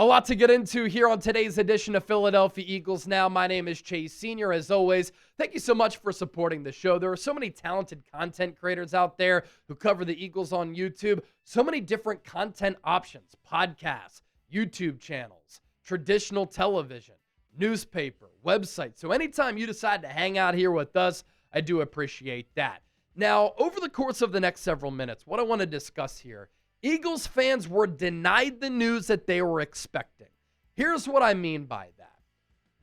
A lot to get into here on today's edition of Philadelphia Eagles Now. My name is Chase Sr. As always, thank you so much for supporting the show. There are so many talented content creators out there who cover the Eagles on YouTube. So many different content options, podcasts, YouTube channels, traditional television, newspaper, website. So anytime you decide to hang out here with us, I do appreciate that. Now, over the course of the next several minutes, what I want to discuss here, Eagles fans were denied the news that they were expecting. Here's what I mean by that.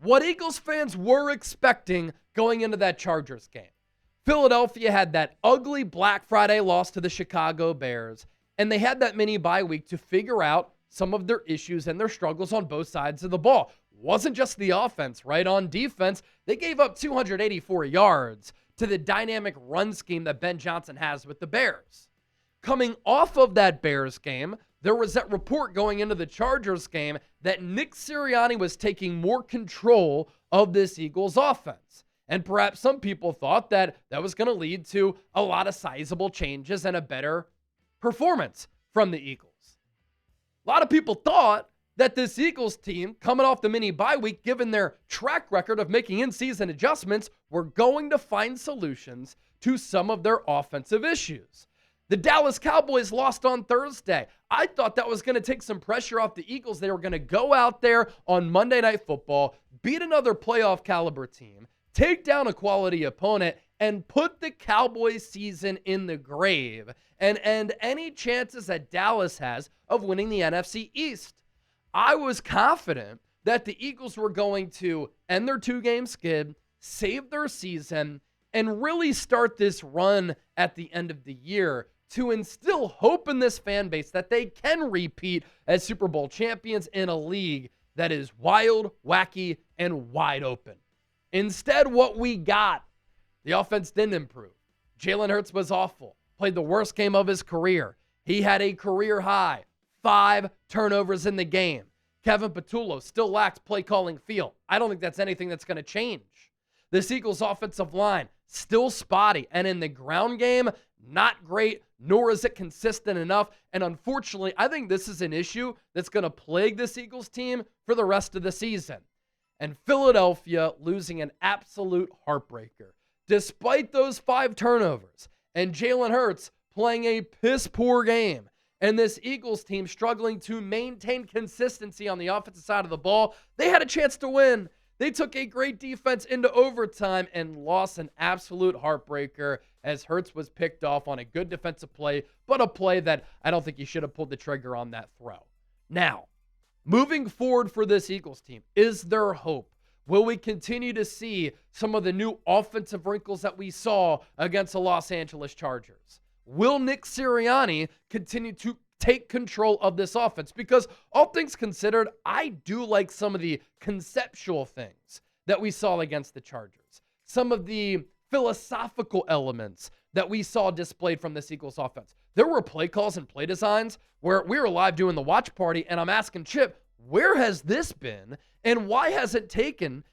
What Eagles fans were expecting going into that Chargers game. Philadelphia had that ugly Black Friday loss to the Chicago Bears, and they had that mini bye week to figure out some of their issues and their struggles on both sides of the ball. Wasn't just the offense, right? On defense, they gave up 284 yards to the dynamic run scheme that Ben Johnson has with the Bears. Coming off of that Bears game, there was that report going into the Chargers game that Nick Sirianni was taking more control of this Eagles offense. And perhaps some people thought that that was going to lead to a lot of sizable changes and a better performance from the Eagles. A lot of people thought that this Eagles team, coming off the mini bye week, given their track record of making in-season adjustments, were going to find solutions to some of their offensive issues. The Dallas Cowboys lost on Thursday. I thought that was going to take some pressure off the Eagles. They were going to go out there on Monday Night Football, beat another playoff caliber team, take down a quality opponent, and put the Cowboys season in the grave and end any chances that Dallas has of winning the NFC East. I was confident that the Eagles were going to end their two-game skid, save their season, and really start this run at the end of the year to instill hope in this fan base that they can repeat as Super Bowl champions in a league that is wild, wacky, and wide open. Instead, what we got, the offense didn't improve. Jalen Hurts was awful, played the worst game of his career. He had a career high 5 turnovers in the game. Kevin Patullo still lacks play calling feel. I don't think that's anything that's going to change. This Eagles offensive line, still spotty. And in the ground game, not great, nor is it consistent enough. And unfortunately, I think this is an issue that's going to plague this Eagles team for the rest of the season. And Philadelphia losing an absolute heartbreaker. Despite those 5 turnovers and Jalen Hurts playing a piss-poor game, and this Eagles team struggling to maintain consistency on the offensive side of the ball, they had a chance to win. They took a great defense into overtime and lost an absolute heartbreaker as Hurts was picked off on a good defensive play, but a play that I don't think he should have pulled the trigger on that throw. Now, moving forward for this Eagles team, is there hope? Will we continue to see some of the new offensive wrinkles that we saw against the Los Angeles Chargers? Will Nick Sirianni continue to take control of this offense? Because all things considered, I do like some of the conceptual things that we saw against the Chargers. Some of the philosophical elements that we saw displayed from this Eagles offense. There were play calls and play designs where we were live doing the watch party, and I'm asking Chip, where has this been? And why has it taken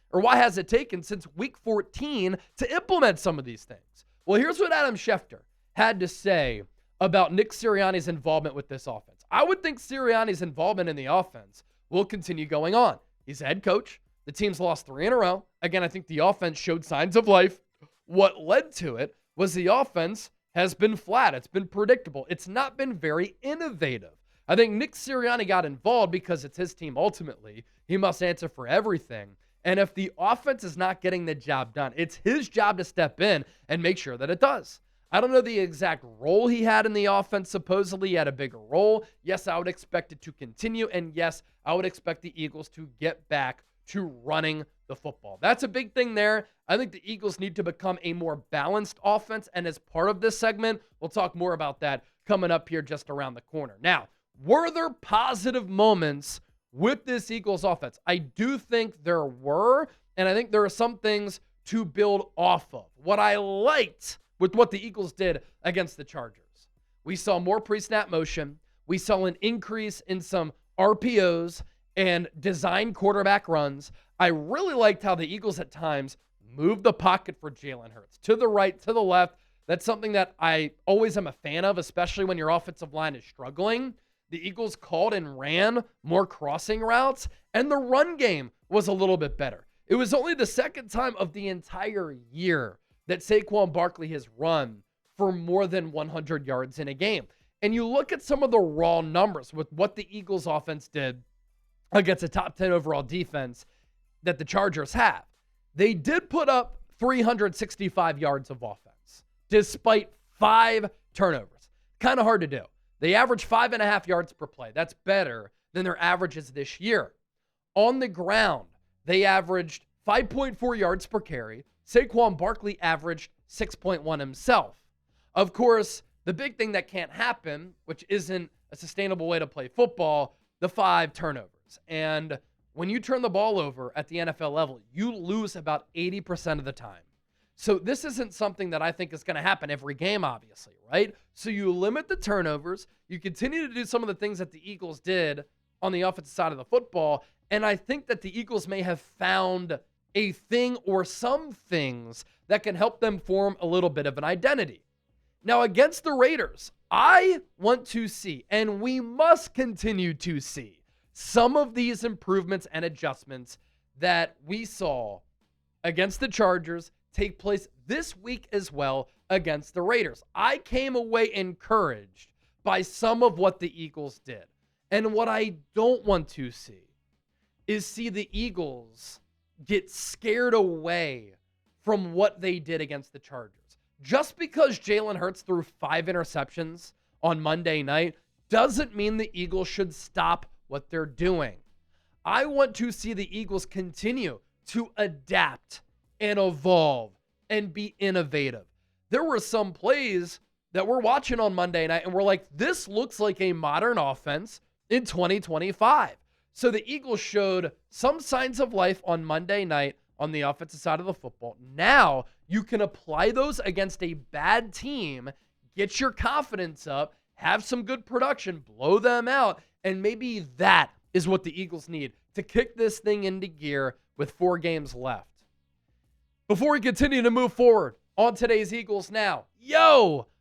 since week 14 to implement some of these things? Well, here's what Adam Schefter had to say about Nick Sirianni's involvement with this offense. I would think Sirianni's involvement in the offense will continue going on. He's a head coach. The team's lost 3 in a row. Again, I think the offense showed signs of life. What led to it was the offense has been flat. It's been predictable. It's not been very innovative. I think Nick Sirianni got involved because it's his team ultimately. He must answer for everything. And if the offense is not getting the job done, it's his job to step in and make sure that it does. I don't know the exact role he had in the offense. Supposedly he had a bigger role. Yes, I would expect it to continue. And yes, I would expect the Eagles to get back to running the football. That's a big thing there. I think the Eagles need to become a more balanced offense. And as part of this segment, we'll talk more about that coming up here just around the corner. Now, were there positive moments with this Eagles offense? I do think there were. And I think there are some things to build off of. What I liked with what the Eagles did against the Chargers, we saw more pre-snap motion. We saw an increase in some RPOs and design quarterback runs. I really liked how the Eagles at times moved the pocket for Jalen Hurts to the right, to the left. That's something that I always am a fan of, especially when your offensive line is struggling. The Eagles called and ran more crossing routes, and the run game was a little bit better. It was only the second time of the entire year that Saquon Barkley has run for more than 100 yards in a game. And you look at some of the raw numbers with what the Eagles offense did against a top 10 overall defense that the Chargers have. They did put up 365 yards of offense, despite 5 turnovers. Kind of hard to do. They average 5.5 yards per play. That's better than their averages this year. On the ground, they averaged 5.4 yards per carry. Saquon Barkley averaged 6.1 himself. Of course, the big thing that can't happen, which isn't a sustainable way to play football, the 5 turnovers. And when you turn the ball over at the NFL level, you lose about 80% of the time. So this isn't something that I think is going to happen every game, obviously, right? So you limit the turnovers. You continue to do some of the things that the Eagles did on the offensive side of the football. And I think that the Eagles may have found a thing or some things that can help them form a little bit of an identity. Now, against the Raiders, I want to see, and we must continue to see, some of these improvements and adjustments that we saw against the Chargers take place this week as well against the Raiders. I came away encouraged by some of what the Eagles did. And what I don't want to see is see the Eagles get scared away from what they did against the Chargers. Just because Jalen Hurts threw 5 interceptions on Monday night doesn't mean the Eagles should stop what they're doing. I want to see the Eagles continue to adapt and evolve and be innovative. There were some plays that we're watching on Monday night and we're like, this looks like a modern offense in 2025. So the Eagles showed some signs of life on Monday night on the offensive side of the football. Now you can apply those against a bad team, get your confidence up, have some good production, blow them out, and maybe that is what the Eagles need to kick this thing into gear with 4 games left. Before we continue to move forward on today's Eagles Now,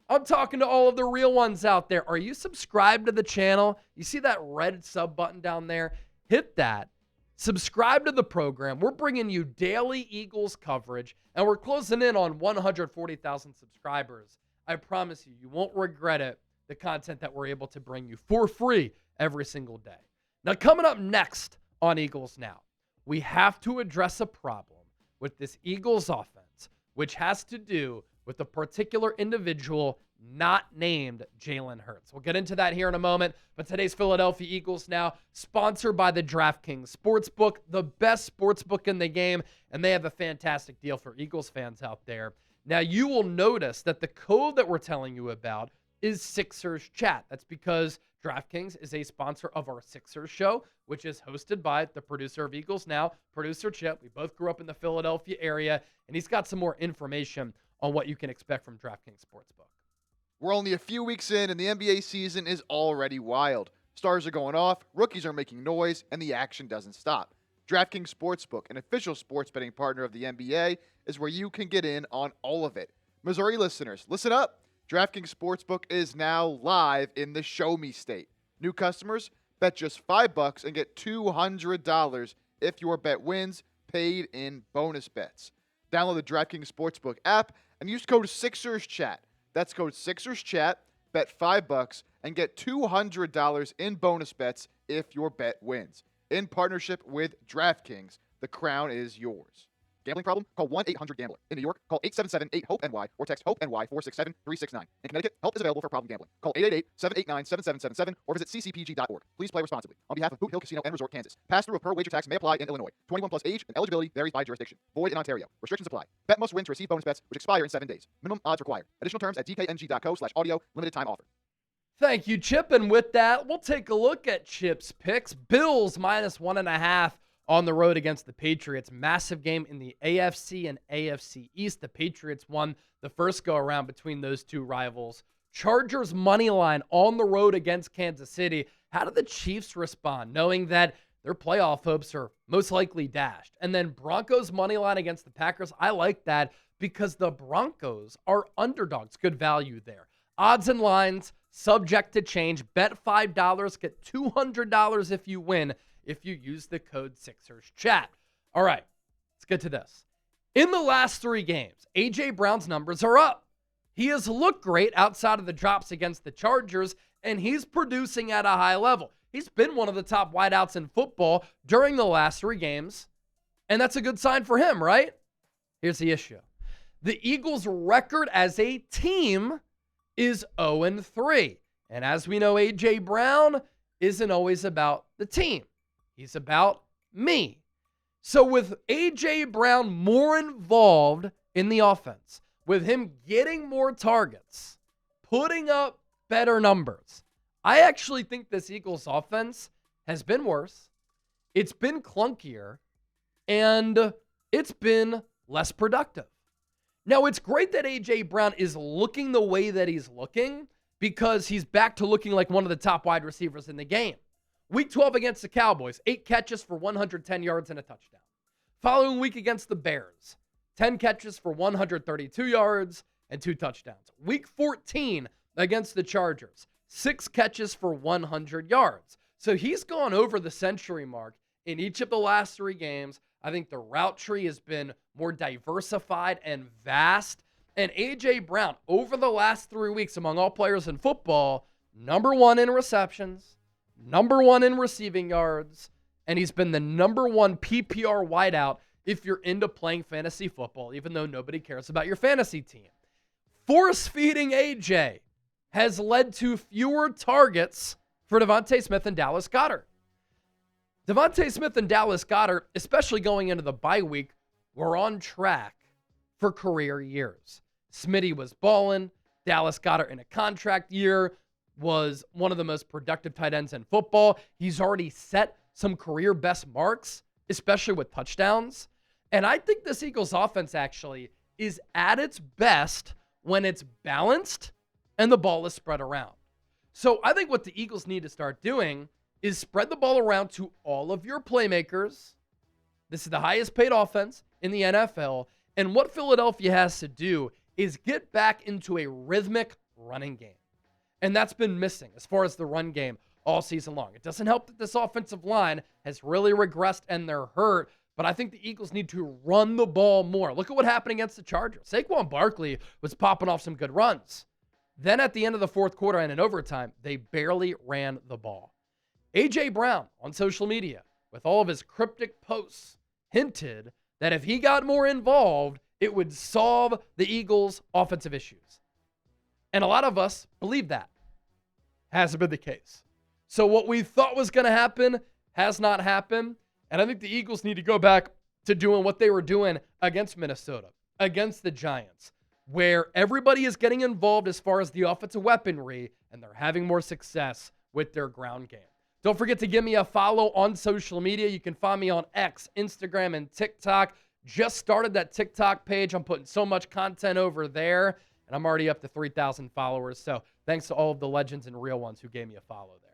I'm talking to all of the real ones out there. Are you subscribed to the channel? You see that red sub button down there? Hit that. Subscribe to the program. We're bringing you daily Eagles coverage, and we're closing in on 140,000 subscribers. I promise you, you won't regret it, the content that we're able to bring you for free every single day. Now, coming up next on Eagles Now, we have to address a problem with this Eagles offense, which has to do with a particular individual not named Jalen Hurts. We'll get into that here in a moment, but today's Philadelphia Eagles Now, sponsored by the DraftKings Sportsbook, the best sportsbook in the game, and they have a fantastic deal for Eagles fans out there. Now, you will notice that the code that we're telling you about is Sixers Chat. That's because DraftKings is a sponsor of our Sixers show, which is hosted by the producer of Eagles Now, producer Chip. We both grew up in the Philadelphia area, and he's got some more information on what you can expect from DraftKings Sportsbook. We're only a few weeks in, and the NBA season is already wild. Stars are going off, rookies are making noise, and the action doesn't stop. DraftKings Sportsbook, an official sports betting partner of the NBA, is where you can get in on all of it. Missouri listeners, listen up. DraftKings Sportsbook is now live in the Show Me State. New customers, bet just $5 and get $200 if your bet wins, paid in bonus bets. Download the DraftKings Sportsbook app and use code SixersChat. That's code SixersChat, bet $5 and get $200 in bonus bets if your bet wins. In partnership with DraftKings, the crown is yours. Gambling problem? Call 1-800-GAMBLER. In New York, call 877-8-HOPE-NY or text HOPE-NY 467-369. In Connecticut, help is available for problem gambling. Call 888-789-7777 or visit ccpg.org. Please play responsibly. On behalf of Boot Hill Casino and Resort, Kansas. Pass-through of per wager tax may apply in Illinois. 21 plus age and eligibility varies by jurisdiction. Void in Ontario. Restrictions apply. Bet must win to receive bonus bets, which expire in 7 days. Minimum odds required. Additional terms at dkng.co/audio. Limited time offer. Thank you, Chip. And with that, we'll take a look at Chip's picks. Bills minus 1.5 on the road against the Patriots. Massive game in the AFC and AFC East. The Patriots won the first go-around between those two rivals. Chargers money line on the road against Kansas City. How do the Chiefs respond, knowing that their playoff hopes are most likely dashed? And then Broncos money line against the Packers. I like that because the Broncos are underdogs. Good value there. Odds and lines subject to change. Bet $5, get $200 if you win if you use the code Sixers Chat. All right, let's get to this. In the last 3 games, A.J. Brown's numbers are up. He has looked great outside of the drops against the Chargers, and he's producing at a high level. He's been one of the top wideouts in football during the last 3 games, and that's a good sign for him, right? Here's the issue. The Eagles' record as a team is 0-3. And as we know, A.J. Brown isn't always about the team. He's about me. So with A.J. Brown more involved in the offense, with him getting more targets, putting up better numbers, I actually think this Eagles offense has been worse. It's been clunkier, and it's been less productive. Now, it's great that A.J. Brown is looking the way that he's looking because he's back to looking like one of the top wide receivers in the game. Week 12 against the Cowboys, 8 catches for 110 yards and a touchdown. Following week against the Bears, 10 catches for 132 yards and 2 touchdowns. Week 14 against the Chargers, 6 catches for 100 yards. So he's gone over the century mark in each of the last 3 games. I think the route tree has been more diversified and vast. And A.J. Brown, over the last 3 weeks among all players in football, number 1 in receptions, number 1 in receiving yards, and he's been the number 1 PPR wideout if you're into playing fantasy football, even though nobody cares about your fantasy team. Force-feeding A.J. has led to fewer targets for Devontae Smith and Dallas Goedert. Devontae Smith and Dallas Goedert, especially going into the bye week, were on track for career years. Smitty was balling. Dallas Goedert in a contract year was one of the most productive tight ends in football. He's already set some career best marks, especially with touchdowns. And I think this Eagles offense actually is at its best when it's balanced and the ball is spread around. So I think what the Eagles need to start doing is spread the ball around to all of your playmakers. This is the highest paid offense in the NFL. And what Philadelphia has to do is get back into a rhythmic running game. And that's been missing as far as the run game all season long. It doesn't help that this offensive line has really regressed and they're hurt, but I think the Eagles need to run the ball more. Look at what happened against the Chargers. Saquon Barkley was popping off some good runs. Then at the end of the fourth quarter and in overtime, they barely ran the ball. A.J. Brown on social media, with all of his cryptic posts, hinted that if he got more involved, it would solve the Eagles' offensive issues. And a lot of us believe that. Hasn't been the case. So what we thought was going to happen has not happened. And I think the Eagles need to go back to doing what they were doing against Minnesota, against the Giants, where everybody is getting involved as far as the offensive weaponry, and they're having more success with their ground game. Don't forget to give me a follow on social media. You can find me on X, Instagram, and TikTok. Just started that TikTok page. I'm putting so much content over there, and I'm already up to 3,000 followers. So thanks to all of the legends and real ones who gave me a follow there.